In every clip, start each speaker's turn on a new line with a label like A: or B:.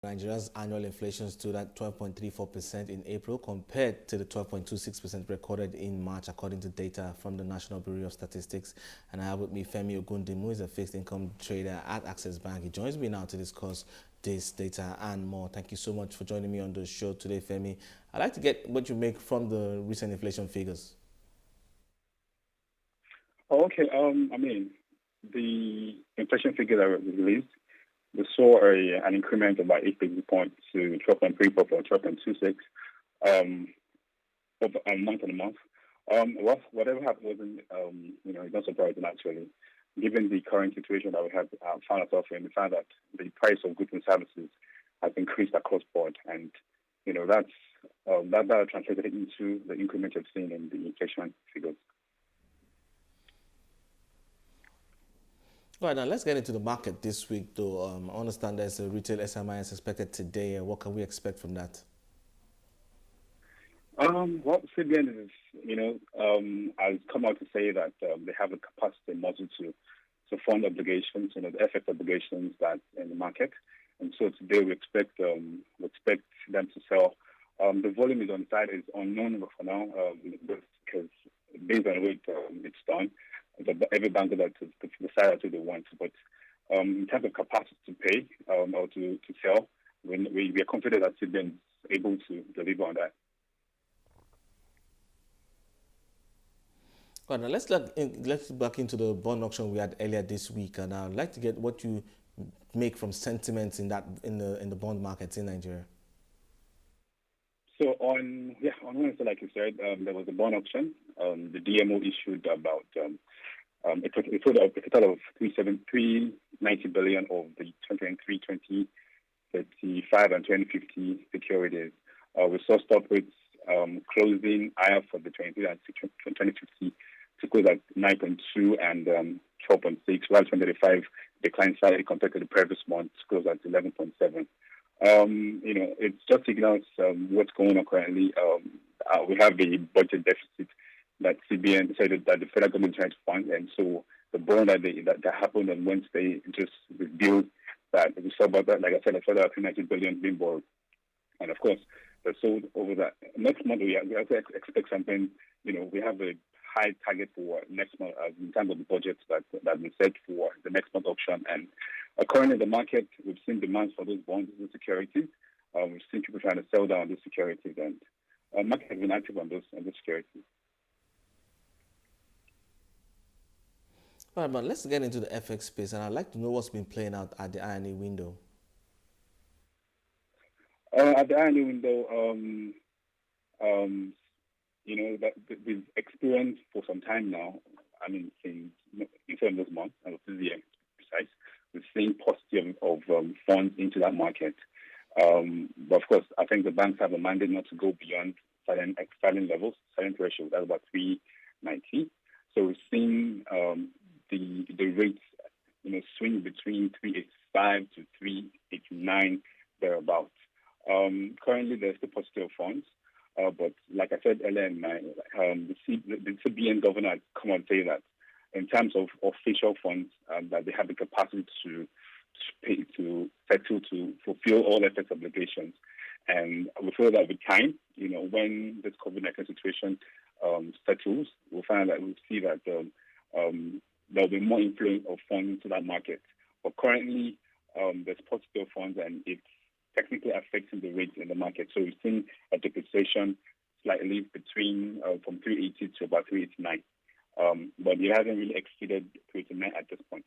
A: Nigeria's annual inflation stood at 12.34% in April compared to the 12.26% recorded in March, according to data from the National Bureau of Statistics. And I have with me Femi Ogundimu, who is a fixed income trader at Access Bank. He joins me now to discuss this data and more. Thank you so much for joining me on the show today, Femi. I'd like to get what you make from the recent inflation figures.
B: Oh, okay. The inflation figure that was released, we saw an increment of about 8 basis points to 12.34 from 12.26 over a month on a month. Whatever happened wasn't, it's not surprising actually, given the current situation that we have found ourselves in, the fact that the price of goods and services has increased across board, and that translated into the increment you've seen in the inflation figures.
A: Right, now let's get into the market this week, though. I understand there's a retail SMIs expected today. What can we expect from that?
B: Well, CBN has come out to say that they have a capacity muscle to fund obligations, the FX obligations that in the market, and so today we expect them to sell. The volume is on side is unknown for now, because based on the way it's done, every bank that to decide what they want. But in terms of capacity to pay or to sell, we are confident that CBN is able to deliver on that.
A: Right, now let's get back into the bond auction we had earlier this week, and I'd like to get what you make from sentiments in the bond markets in Nigeria.
B: So on Wednesday, like you said, there was a bond auction. The DMO issued about a total of 390 billion of the 2023, 2035, and 2050 securities. We saw stock rates closing higher for the 2023 and 2050 to close at 9.2 and 12.6, while 2035 declined slightly compared to the previous month, to close at 11.7. It just signals what's going on currently. We have a budget deficit that CBN decided that the federal government tried to fund, and so the bond that happened on Wednesday just revealed that we saw about that. Like I said, a further 390 billion being borrowed, and of course, they're sold over that. Next month we also expect something. We have a high target for next month in terms of the budget that we set for the next month auction. And currently in the market, we've seen demands for those bonds and securities. We've seen people trying to sell down those securities, and the market has been active on those securities.
A: All right, but let's get into the FX space, and I'd like to know what's been playing out at the INA window.
B: At the INA window, that we've experienced for some time now. I mean, in terms of this month, and this year precise, we're seeing positive of funds into that market. But of course, I think the banks have a mandate not to go beyond certain levels, certain threshold. That's about 390. So we're seeing the rates, swing between 385 to 389 thereabouts. Currently, there's still positive funds. But like I said earlier, the CBN governor has come and say that in terms of official funds, that they have the capacity to pay, to settle, to fulfill all FX obligations. And we feel that with time, when this COVID-19 situation settles, we'll see that there'll be more inflow of funds into that market. But currently, there's positive funds, and it's technically affecting the rates in the market. So we've seen a depreciation slightly between from 380 to about 389. But it hasn't really exceeded 389 at this point.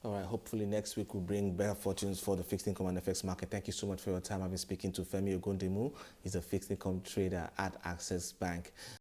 A: All right, hopefully next week will bring better fortunes for the fixed income and FX market. Thank you so much for your time. I've been speaking to Femi Ogundimu. He's a fixed income trader at Access Bank.